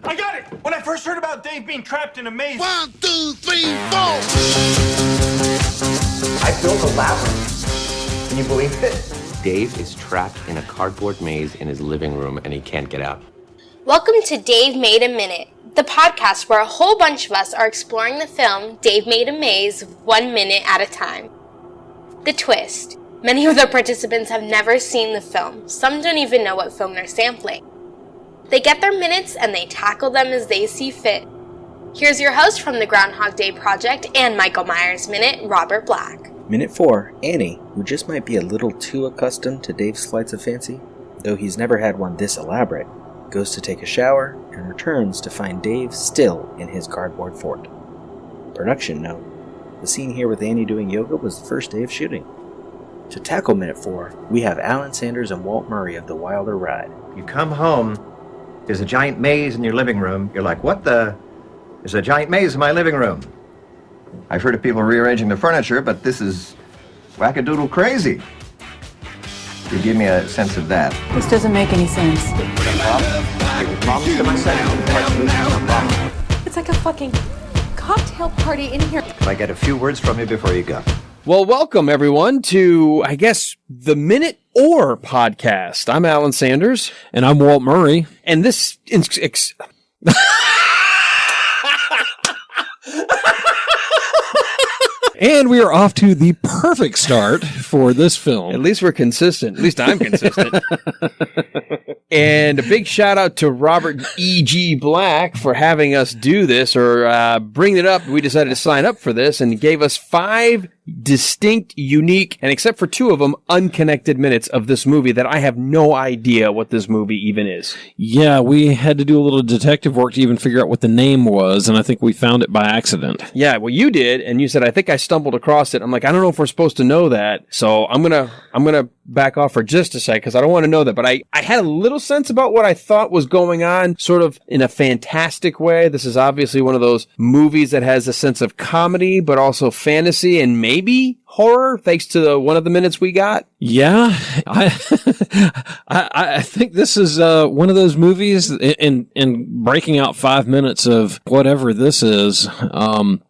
I got it! When I first heard about Dave being trapped in a maze... 1, 2, 3, 4! I built a labyrinth. Can you believe it? Dave is trapped in a cardboard maze in his living room and he can't get out. Welcome to Dave Made a Minute, the podcast where a whole bunch of us are exploring the film Dave Made a Maze 1 minute at a time. The twist. Many of the participants have never seen the film. Some don't even know what film they're sampling. They get their minutes and they tackle them as they see fit. Here's your host from the Groundhog Day Project and Michael Myers Minute, Robert Black. Minute 4, Annie, who just might be a little too accustomed to Dave's flights of fancy, though he's never had one this elaborate, goes to take a shower and returns to find Dave still in his cardboard fort. Production note: the scene here with Annie doing yoga was the first day of shooting. To tackle Minute 4, we have Alan Sanders and Walt Murray of the Wilder Ride. You come home, there's a giant maze in your living room. You're like, what the? There's a giant maze in my living room. I've heard of people rearranging their furniture, but this is wackadoodle crazy. You give me a sense of that. This doesn't make any sense. It's like a fucking cocktail party in here. If I get a few words from you before you go. Well, welcome everyone to, I guess, the Minute or podcast. I'm Alan Sanders. And I'm Walt Murray. And this... And we are off to the perfect start for this film. At least we're consistent. At least I'm consistent. And a big shout out to Robert E.G. Black for having us do this or bring it up. We decided to sign up for this and gave us 5 distinct, unique, and except for 2 of them, unconnected minutes of this movie that I have no idea what this movie even is. Yeah, we had to do a little detective work to even figure out what the name was, and I think we found it by accident. Yeah, well, you did, and you said, I think I stumbled across it. I'm like, I don't know if we're supposed to know that, so I'm gonna back off for just a sec, because I don't want to know that, but I had a little sense about what I thought was going on, sort of in a fantastic way. This is obviously one of those movies that has a sense of comedy, but also fantasy, and maybe horror, thanks to one of the minutes we got. Yeah, I think this is one of those movies, in breaking out 5 minutes of whatever this is,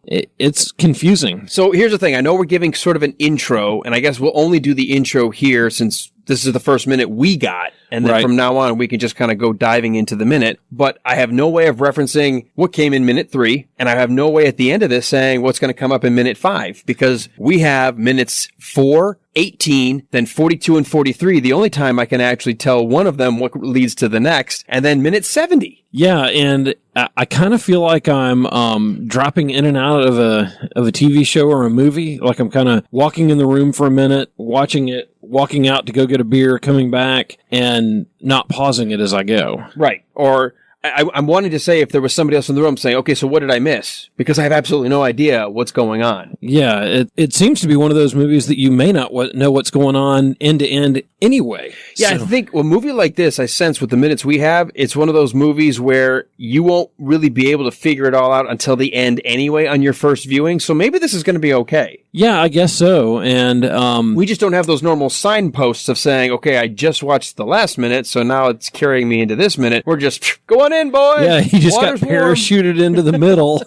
it's confusing. So here's the thing. I know we're giving sort of an intro, and I guess we'll only do the intro here since this is the first minute we got. And then from now on, we can just kind of go diving into the minute. But I have no way of referencing what came in minute 3. And I have no way at the end of this saying what's going to come up in minute 5. Because we have minutes 4, 18, then 42 and 43. The only time I can actually tell one of them what leads to the next. And then minute 70. Yeah, and I kind of feel like I'm dropping in and out of a TV show or a movie. Like I'm kind of walking in the room for a minute, watching it, walking out to go get a beer, coming back, and not pausing it as I go. Right. Or I'm wanting to say if there was somebody else in the room saying, okay, so what did I miss? Because I have absolutely no idea what's going on. Yeah, it seems to be one of those movies that you may not know what's going on end to end anyway. Yeah, so. I think a movie like this, I sense with the minutes we have, it's one of those movies where you won't really be able to figure it all out until the end anyway on your first viewing. So maybe this is going to be okay. Yeah, I guess so. And we just don't have those normal signposts of saying, okay, I just watched the last minute, so now it's carrying me into this minute. We're just going in, boys. Yeah, he just Water's got parachuted warm. into the middle,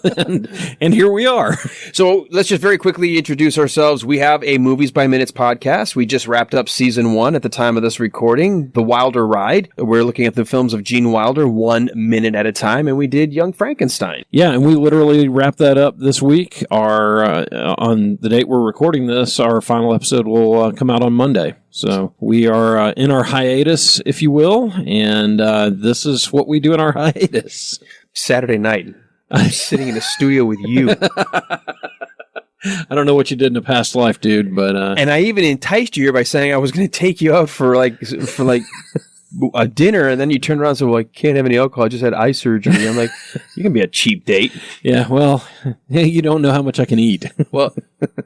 and here we are. So let's just very quickly introduce ourselves. We have a Movies by Minutes podcast. We just wrapped up season 1 at the time of this recording, The Wilder Ride. We're looking at the films of Gene Wilder 1 minute at a time, and we did Young Frankenstein. Yeah, and we literally wrapped that up this week. On the date we're recording this, our final episode will come out on Monday. So we are in our hiatus, if you will, and this is what we do in our hiatus. Saturday night, I'm sitting in a studio with you. I don't know what you did in a past life, dude, but and I even enticed you here by saying I was going to take you out for like a dinner, and then you turned around and said, well, I can't have any alcohol. I just had eye surgery. I'm like, you can be a cheap date. Yeah, well, you don't know how much I can eat. Well,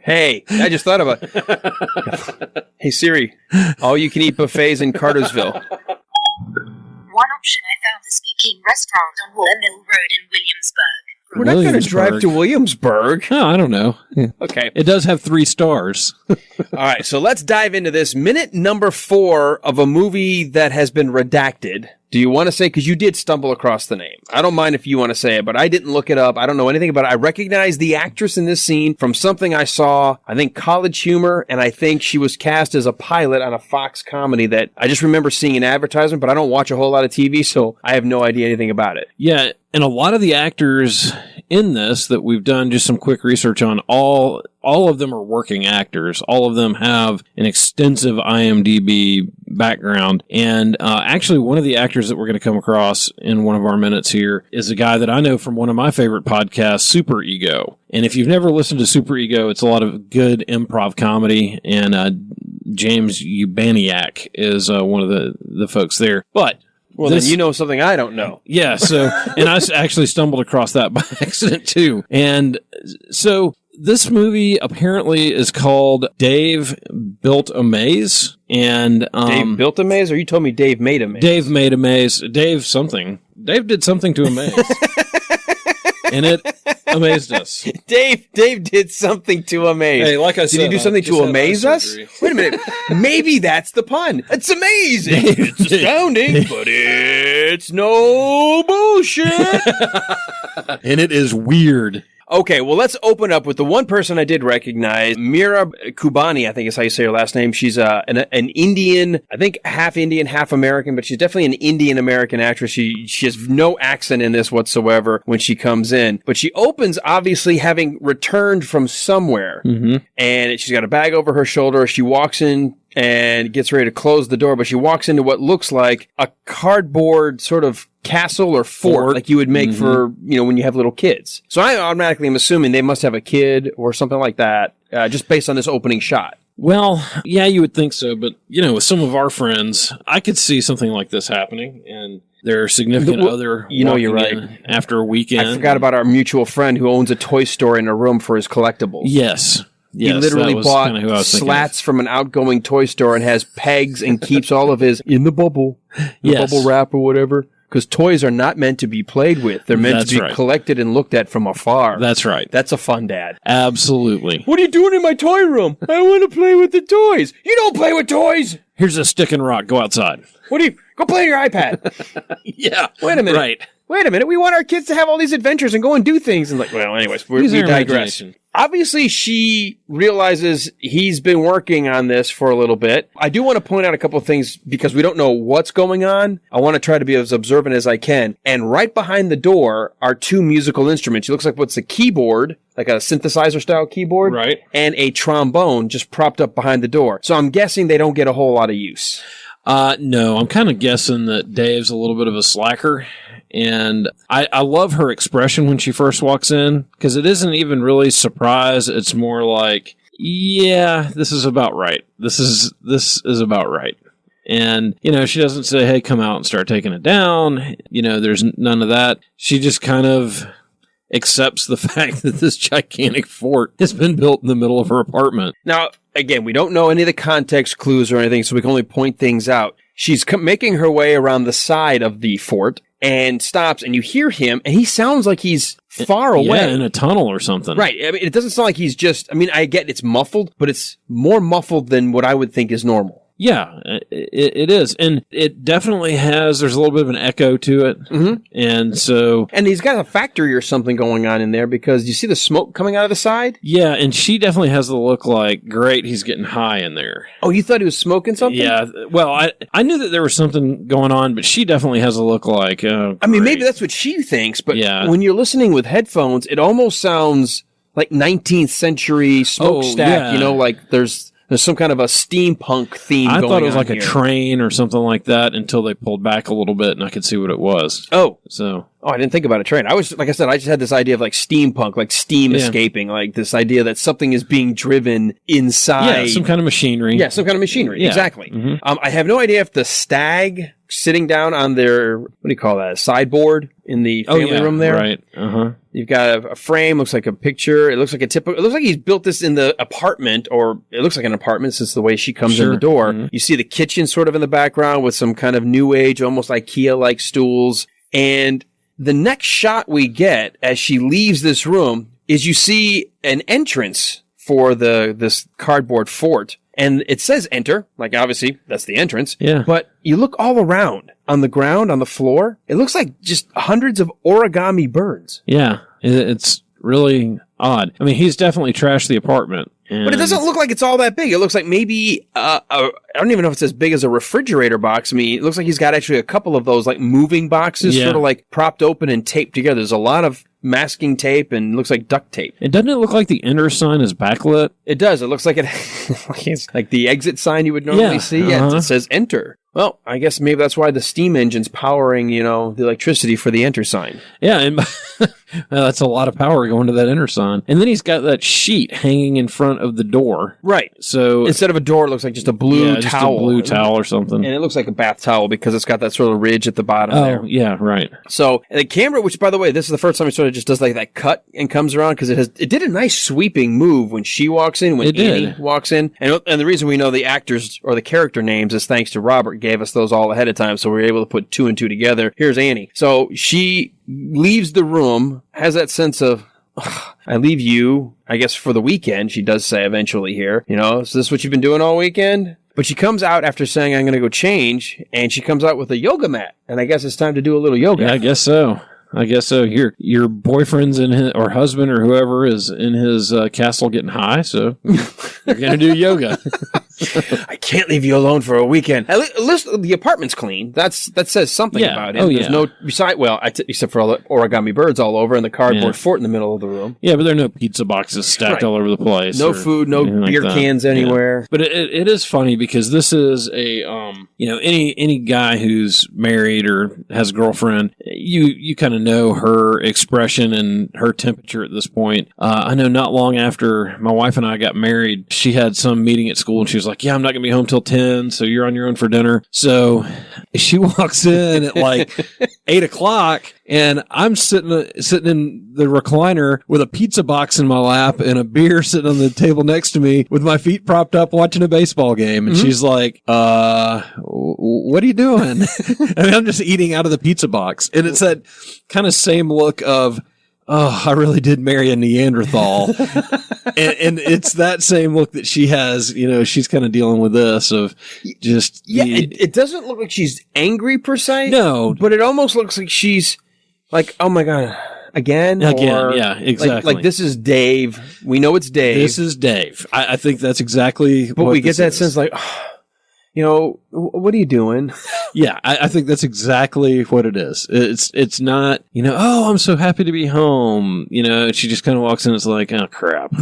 hey, I just thought about it. Hey, Siri, all-you-can-eat buffets in Cartersville. One option I found this week, restaurant on Mill Road in Williamsburg. We're not going to drive to Williamsburg. Oh, I don't know. Okay. It does have 3 stars. All right, so let's dive into this. Minute number 4 of a movie that has been redacted. Do you want to say, because you did stumble across the name. I don't mind if you want to say it, but I didn't look it up. I don't know anything about it. I recognize the actress in this scene from something I saw, I think College Humor, and I think she was cast as a pilot on a Fox comedy that I just remember seeing an advertisement, but I don't watch a whole lot of TV, so I have no idea anything about it. Yeah, and a lot of the actors in this that we've done just some quick research on, all of them are working actors. All of them have an extensive IMDb background. And actually, one of the actors that we're going to come across in one of our minutes here is a guy that I know from one of my favorite podcasts, Super Ego. And if you've never listened to Super Ego, it's a lot of good improv comedy. And James Ubaniak is one of the folks there. But well, then you know something I don't know. Yeah, so, and I actually stumbled across that by accident too. And so this movie apparently is called Dave Built a Maze. And Dave built a maze, or you told me Dave made a maze? Dave made a maze. Dave something. Dave did something to a maze. And it amazed us. Dave did something to amaze. Hey, like I said, did he do something to amaze us? Wait a minute. Maybe that's the pun. It's amazing. It's astounding, but it's no bullshit. And it is weird. Okay, well, let's open up with the one person I did recognize, Mira Kubani, I think is how you say her last name. She's an Indian, I think half Indian, half American, but she's definitely an Indian-American actress. She has no accent in this whatsoever when she comes in. But she opens, obviously, having returned from somewhere. Mm-hmm. And she's got a bag over her shoulder. She walks in and gets ready to close the door, but she walks into what looks like a cardboard sort of castle or fort like you would make for, when you have little kids. So I automatically am assuming they must have a kid or something like that, just based on this opening shot. Well, yeah, you would think so, but, with some of our friends, I could see something like this happening, and their significant other you're right. After a weekend. I forgot about our mutual friend who owns a toy store in a room for his collectibles. Yes. He literally bought slats from an outgoing toy store and has pegs and keeps all of his in the bubble wrap or whatever. Because toys are not meant to be played with. They're meant to be collected and looked at from afar. That's right. That's a fun dad. Absolutely. What are you doing in my toy room? I want to play with the toys. You don't play with toys. Here's a stick and rock. Go outside. Go play on your iPad. Yeah. Wait a minute. Right. Wait a minute. We want our kids to have all these adventures and go and do things. And anyways, we digress. Obviously, she realizes he's been working on this for a little bit. I do want to point out a couple of things because we don't know what's going on. I want to try to be as observant as I can. And right behind the door are two musical instruments. It looks like what's a keyboard, like a synthesizer style keyboard, right, and a trombone just propped up behind the door. So I'm guessing they don't get a whole lot of use. No, I'm kind of guessing that Dave's a little bit of a slacker. And I love her expression when she first walks in, because it isn't even really surprise. It's more like, yeah, this is about right. This is about right. And, she doesn't say, hey, come out and start taking it down. There's none of that. She just kind of accepts the fact that this gigantic fort has been built in the middle of her apartment. Now, again, we don't know any of the context clues or anything, so we can only point things out. She's making her way around the side of the fort and stops, and you hear him, and he sounds like he's far away. Yeah, in a tunnel or something. Right. I mean, it doesn't sound like he's just, I get it's muffled, but it's more muffled than what I would think is normal. Yeah, it is. And it definitely there's a little bit of an echo to it. Mm-hmm. And he's got a factory or something going on in there because you see the smoke coming out of the side? Yeah, and she definitely has the look like, great, he's getting high in there. Oh, you thought he was smoking something? Yeah, well, I knew that there was something going on, but she definitely has a look like, maybe that's what she thinks, but when you're listening with headphones, it almost sounds like 19th century smokestack, like there's some kind of a steampunk theme going on. I thought it was like here. A train or something like that until they pulled back a little bit and I could see what it was. Oh, I didn't think about a train. I was, like I said, I just had this idea of like steampunk, like steam escaping, like this idea that something is being driven inside. Yeah, some kind of machinery. Yeah, some kind of machinery. Yeah. Exactly. Mm-hmm. I have no idea if the stag sitting down on their, what do you call that, sideboard in the family room there. Right. Uh-huh. You've got a frame, looks like a picture. It looks like it looks like he's built this in the apartment, or it looks like an apartment since the way she comes in the door. Mm-hmm. You see the kitchen sort of in the background with some kind of new age, almost IKEA-like stools. And the next shot we get as she leaves this room is you see an entrance for this cardboard fort. and it says enter, like obviously that's the entrance. Yeah. But you look all around on the ground, on the floor, it looks like just hundreds of origami birds. Yeah. It's really odd. I mean, he's definitely trashed the apartment. But it doesn't look like it's all that big. It looks like maybe, I don't even know if it's as big as a refrigerator box. I mean, it looks like he's got actually a couple of those like moving boxes sort of like propped open and taped together. There's a lot of masking tape and looks like duct tape. And doesn't it look like the enter sign is backlit? It does. It looks like it's like the exit sign you would normally see. Yeah, it says enter. Well, I guess maybe that's why the steam engine's powering, the electricity for the enter sign. Yeah, and that's a lot of power going to that enter sign. And then he's got that sheet hanging in front of the door. Right. So instead of a door, it looks like just a blue towel. Just a blue towel or something. And it looks like a bath towel because it's got that sort of ridge at the bottom there. Oh, yeah, right. So the camera, which by the way, this is the first time it sort of just does like that cut and comes around because it did a nice sweeping move when she walks in, when Annie walks in. And the reason we know the actors or the character names is thanks to Robert gave us those all ahead of time, so we were able to put 2 and 2 together. Here's Annie. So she leaves the room, has that sense of, I leave you, I guess, for the weekend, she does say eventually here. Is this what you've been doing all weekend? But she comes out after saying, I'm going to go change, and she comes out with a yoga mat. And I guess it's time to do a little yoga. Yeah, I guess so. Your boyfriend's in his, or husband or whoever is in his castle getting high, so you're going to do yoga. I can't leave you alone for a weekend. At least the apartment's clean. That says something about it. There's no except for all the origami birds all over and the cardboard fort in the middle of the room. Yeah, but there are no pizza boxes stacked all over the place. No food, no beer cans anywhere. Yeah. But it is funny because this is a any guy who's married or has a girlfriend, you kind of know her expression and her temperature at this point. I know not long after my wife and I got married, she had some meeting at school and she was like, yeah, I'm not going to be home till 10, so you're on your own for dinner. So she walks in at like 8 o'clock, and I'm sitting in the recliner with a pizza box in my lap and a beer sitting on the table next to me with my feet propped up watching a baseball game. And she's like, what are you doing? I mean, I'm just eating out of the pizza box. And it's that kind of same look of, oh, I really did marry a Neanderthal. and it's that same look that she has, she's kind of dealing with this of just... Yeah, it doesn't look like she's angry per se. No. But it almost looks like she's like, oh my God, again? Or, yeah, exactly. Like this is Dave. We know it's Dave. This is Dave. I think that's exactly But what we get that is. sense like... what are you doing? Yeah, I think that's exactly what it is. It's not, oh, I'm so happy to be home. She just kind of walks in and it's like, oh, crap.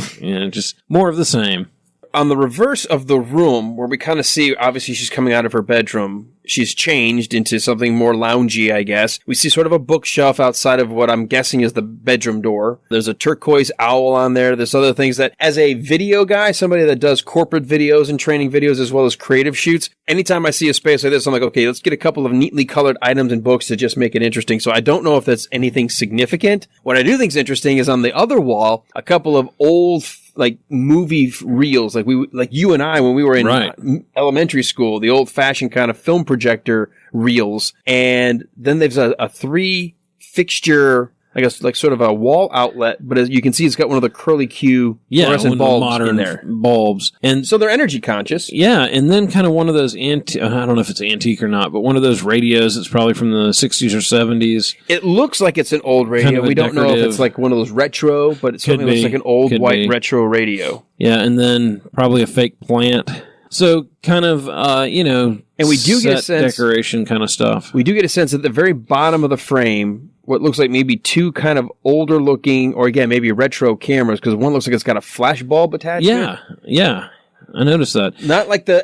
Just more of the same. On the reverse of the room, where we kind of see, obviously, she's coming out of her bedroom. She's changed into something more loungy, I guess. We see sort of a bookshelf outside of what I'm guessing is the bedroom door. There's a turquoise owl on there. There's other things that, as a video guy, somebody that does corporate videos and training videos as well as creative shoots, anytime I see a space like this, I'm like, okay, let's get a couple of neatly colored items and books to just make it interesting. So I don't know if that's anything significant. What I do think is interesting is on the other wall, a couple of old like movie reels, like you and I when we were in elementary school, the old fashioned kind of film projector reels. And then there's a 3 fixture, I guess, like sort of a wall outlet, but as you can see, it's got one of the curly Q fluorescent bulbs modern in there. Bulbs. And so they're energy conscious. Yeah. And then kind of one of those I don't know if it's antique or not, but one of those radios that's probably from the 60s or 70s. It looks like it's an old radio. Kind of we don't know if it's like one of those retro, but it certainly looks like an old white retro radio. Yeah. And then probably a fake plant. So kind of, and we do get a sense, decoration kind of stuff. We do get a sense at the very bottom of the frame, what looks like maybe 2 kind of older looking, or again, maybe retro cameras, because one looks like it's got a flash bulb attached to it. Yeah. I noticed that. Not like they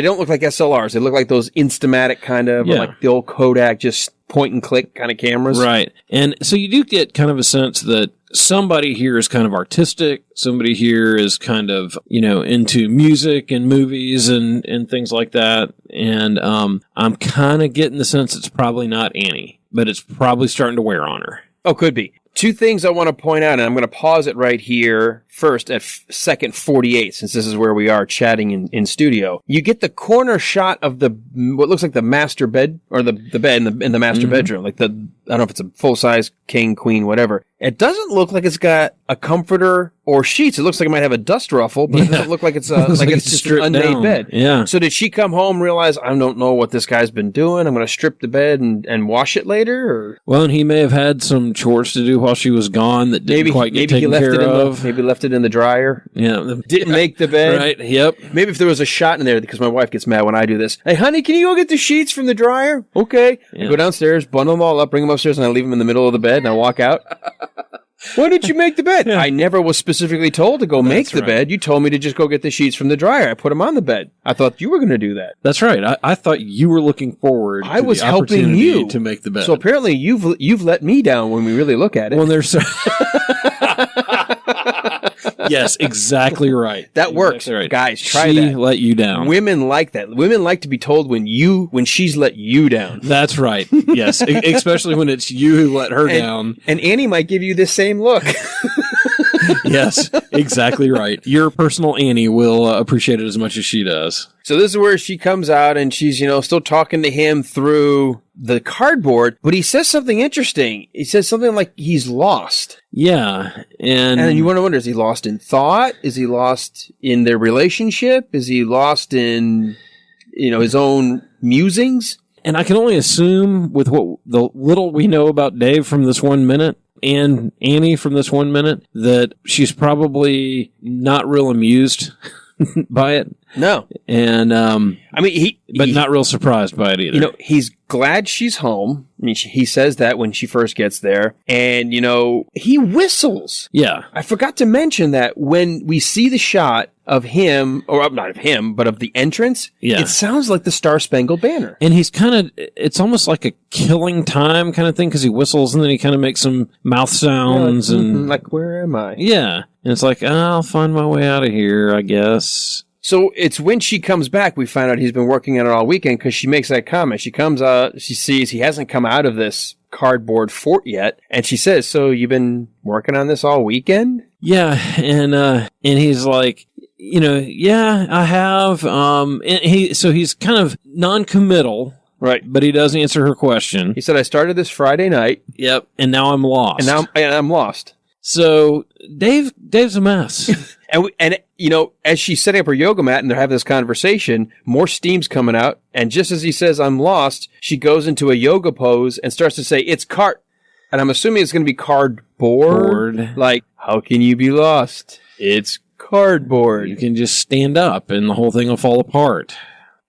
don't look like SLRs. They look like those Instamatic kind of, or like the old Kodak, just point and click kind of cameras. Right. And so you do get kind of a sense that somebody here is kind of artistic. Somebody here is kind of, into music and movies and things like that. And I'm kind of getting the sense it's probably not Annie, but it's probably starting to wear on her. Oh, could be. 2 things I want to point out, and I'm going to pause it right here first at second 48, since this is where we are chatting in studio. You get the corner shot of what looks like the master bed, or the bed in the master bedroom, like I don't know if it's a full-size king, queen, whatever. It doesn't look like it's got a comforter or sheets. It looks like it might have a dust ruffle, but it doesn't look like it's like it's just an unmade down. bed. Yeah. So did she come home, realize, I don't know what this guy's been doing, I'm going to strip the bed and wash it later? Or Well, and he may have had some chores to do while she was gone that didn't quite get taken care of. Maybe left it in the dryer. Yeah. Didn't make the bed. Right. Yep. Maybe if there was a shot in there, because my wife gets mad when I do this. Hey, honey, can you go get the sheets from the dryer? Okay. I go downstairs, bundle them all up, bring them upstairs, and I leave them in the middle of the bed, and I walk out. Why didn't you make the bed? I never was specifically told to go make the bed. You told me to just go get the sheets from the dryer. I put them on the bed. I thought you were going to do that. That's right. I thought you were looking forward. I to was the helping opportunity you to make the bed. So apparently you've let me down when we really look at it. Well, there's. Yes, exactly right. That works. Right. Guys, try she that. let you down. Women like that. Women like to be told when she's let you down. That's right. Yes, especially when it's you who let her down. And Annie might give you this same look. Yes, exactly right. Your personal Annie will appreciate it as much as she does. So this is where she comes out and she's, still talking to him through the cardboard, but he says something interesting. He says something like he's lost. Yeah. And then you want to wonder, is he lost in thought? Is he lost in their relationship? Is he lost in, his own musings? And I can only assume with what the little we know about Dave from this 1 minute and Annie from this 1 minute that she's probably not real amused by it. No. And, but not real surprised by it either. He's glad she's home. I mean, he says that when she first gets there. And, he whistles. Yeah. I forgot to mention that when we see the shot of him, or not of him, but of the entrance, it sounds like the Star Spangled Banner. And he's it's almost like a killing time kind of thing because he whistles and then he kind of makes some mouth sounds. Like, where am I? Yeah. And it's like, I'll find my way out of here, I guess. So it's when she comes back, we find out he's been working on it all weekend because she makes that comment. She comes out, she sees he hasn't come out of this cardboard fort yet. And she says, so you've been working on this all weekend? Yeah. And he's like, yeah, I have. So he's kind of non-committal. Right. But he does answer her question. He said, I started this Friday night. Yep. And now I'm lost. And I'm lost. So Dave's a mess. And as she's setting up her yoga mat and they're having this conversation, more steam's coming out. And just as he says, I'm lost, she goes into a yoga pose and starts to say, it's and I'm assuming it's going to be cardboard. Like, how can you be lost? It's cardboard. You can just stand up and the whole thing will fall apart.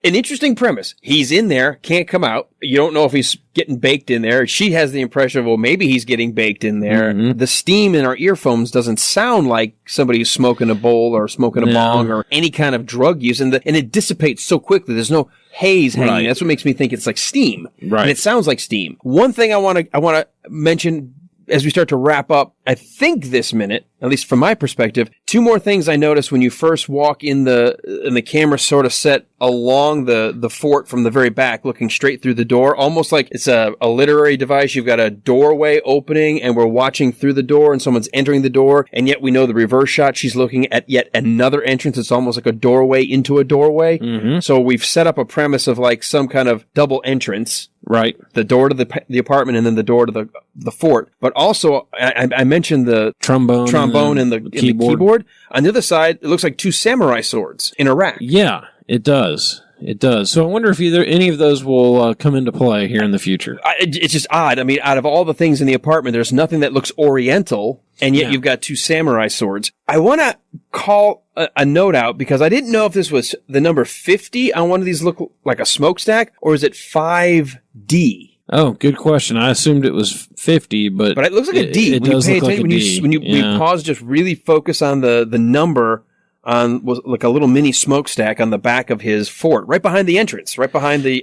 An interesting premise. He's in there, can't come out. You don't know if he's getting baked in there. She has the impression of, well, maybe he's getting baked in there. Mm-hmm. The steam in our earphones doesn't sound like somebody who's smoking a bowl or smoking a bong or any kind of drug use. And it dissipates so quickly. There's no haze hanging. Right. That's what makes me think it's like steam. Right. And it sounds like steam. One thing I want to mention as we start to wrap up, I think this minute, at least from my perspective, two more things I noticed when you first walk in the camera sort of set along the fort from the very back, looking straight through the door, almost like it's a literary device. You've got a doorway opening and we're watching through the door and someone's entering the door, and yet we know the reverse shot, she's looking at yet another entrance. It's almost like a doorway into a doorway. Mm-hmm. So we've set up a premise of like some kind of double entrance. Right. The door to the apartment and then the door to the fort. But also, I mentioned the trombone and the keyboard. On the other side, it looks like two samurai swords in a rack. Yeah, it does. It does. So I wonder if any of those will come into play here in the future. It's just odd. I mean, out of all the things in the apartment, there's nothing that looks oriental, and yet you've got two samurai swords. I want to call a note out because I didn't know if this was the number 50 on one of these look like a smokestack, or is it 5D? Oh, good question. I assumed it was 50, but it looks like a D. It does look like a D. When you pause, just really focus on the number on like a little mini smokestack on the back of his fort, right behind the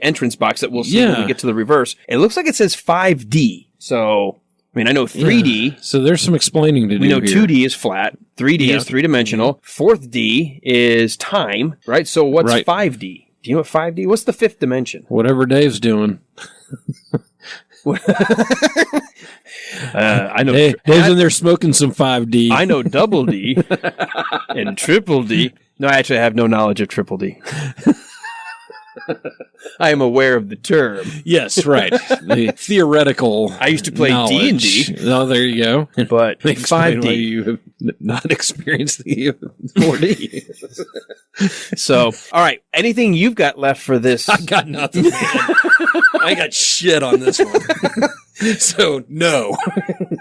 entrance box that we'll see when we get to the reverse. It looks like it says 5D. So, I mean, I know 3D. Yeah. So there's some explaining to do. We know here. 2D is flat. 3D is three-dimensional. Fourth D is time, right? So what's 5D? Do you know what 5D? What's the fifth dimension? Whatever Dave's doing. I know Dave's in there smoking some 5D. I know double D and triple D. No, actually, I have no knowledge of triple D. I am aware of the term. Yes, right. The theoretical. I used to play D&D. Oh, there you go. But Explain 5D. why you have not experienced the 4D. So, all right. Anything you've got left for this? I got nothing. I got shit on this one. So, no.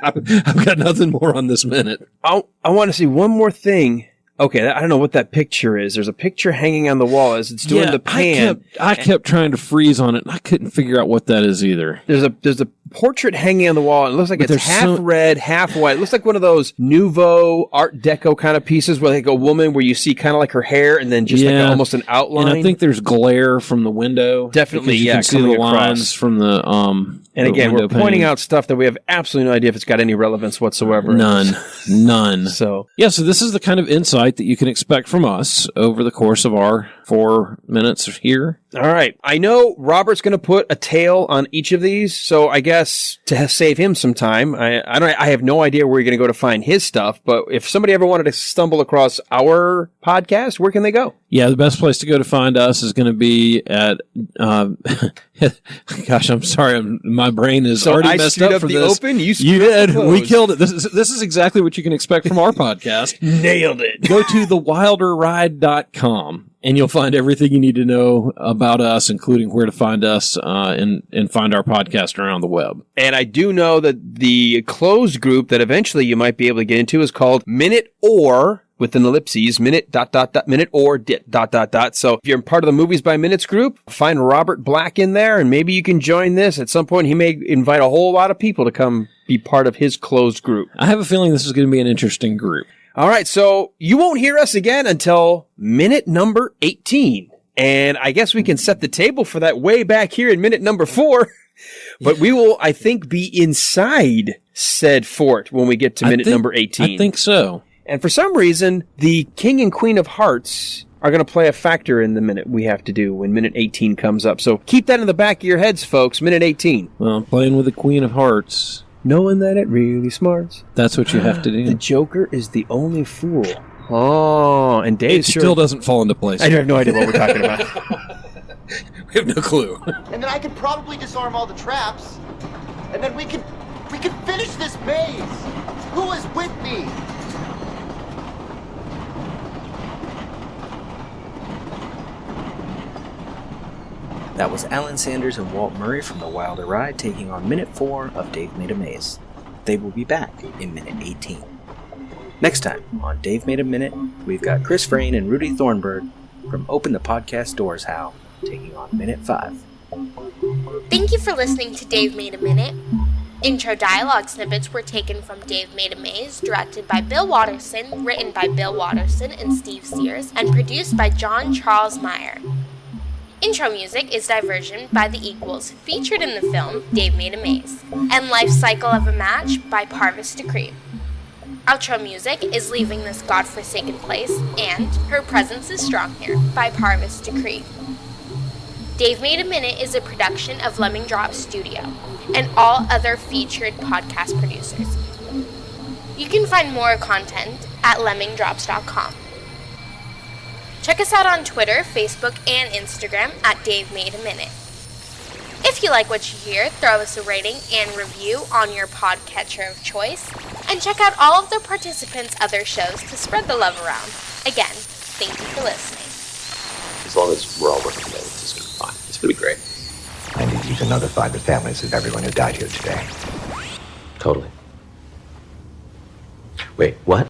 I've got nothing more on this minute. I want to see one more thing. Okay, I don't know what that picture is. There's a picture hanging on the wall as it's doing the pan. I kept trying to freeze on it, and I couldn't figure out what that is either. There's a portrait hanging on the wall, and it looks like it's half red, half white. It looks like one of those Nouveau Art Deco kind of pieces where like a woman where you see kind of like her hair and then just like almost an outline. And I think there's glare from the window. Definitely, you can see the lines from the And again, we're pointing pane. out stuff that we have absolutely no idea if it's got any relevance whatsoever. None. So so this is the kind of insight that you can expect from us over the course of our 4 minutes here. all right. I know Robert's going to put a tail on each of these, so I guess to save him some time, I have no idea where you're going to go to find his stuff, but if somebody ever wanted to stumble across our podcast, where can they go? Yeah, the best place to go to find us is going to be at, gosh, I'm sorry, my brain is already I messed screwed up up for the this. open, you did. We closed. killed it. This is exactly what you can expect from our podcast. Nailed it. Go to thewilderride.com. And you'll find everything you need to know about us, including where to find us and find our podcast around the web. And I do know that the closed group that eventually you might be able to get into is called Minute or, with an ellipses, minute, ... minute or, ... So if you're part of the Movies by Minutes group, find Robert Black in there, and maybe you can join this. At some point, he may invite a whole lot of people to come be part of his closed group. I have a feeling this is going to be an interesting group. All right, so you won't hear us again until minute number 18. And I guess we can set the table for that way back here in minute number 4. But we will, I think, be inside said fort when we get to minute number 18. I think so. And for some reason, the King and Queen of Hearts are going to play a factor in the minute we have to do when minute 18 comes up. So keep that in the back of your heads, folks. Minute 18. Well, I'm playing with the Queen of Hearts. Knowing that it really smarts. That's what you have to do. The Joker is the only fool. Oh, and Dave still doesn't fall into place. I have no idea what we're talking about. We have no clue. And then I could probably disarm all the traps. And then we could finish this maze. Who is with me? That was Alan Sanders and Walt Murray from The Wilder Ride taking on Minute 4 of Dave Made a Maze. They will be back in Minute 18. Next time on Dave Made a Minute, we've got Chris Frayne and Rudy Thornburg from Open the Podcast Doors How taking on Minute 5. Thank you for listening to Dave Made a Minute. Intro dialogue snippets were taken from Dave Made a Maze, directed by Bill Watterson, written by Bill Watterson and Steve Sears, and produced by John Charles Meyer. Intro music is Diversion by The Equals, featured in the film Dave Made a Maze, and Life Cycle of a Match by Parvis Decree. Outro music is Leaving This Godforsaken Place and Her Presence is Strong Here by Parvis Decree. Dave Made a Minute is a production of Lemming Drop Studio and all other featured podcast producers. You can find more content at lemmingdrops.com. Check us out on Twitter, Facebook, and Instagram at Dave Made a Minute. If you like what you hear, throw us a rating and review on your podcatcher of choice, and check out all of the participants' other shows to spread the love around. Again, thank you for listening. As long as we're all working together, it's going to be fine. It's going to be great. I need you to notify the families of everyone who died here today. Totally. Wait, what?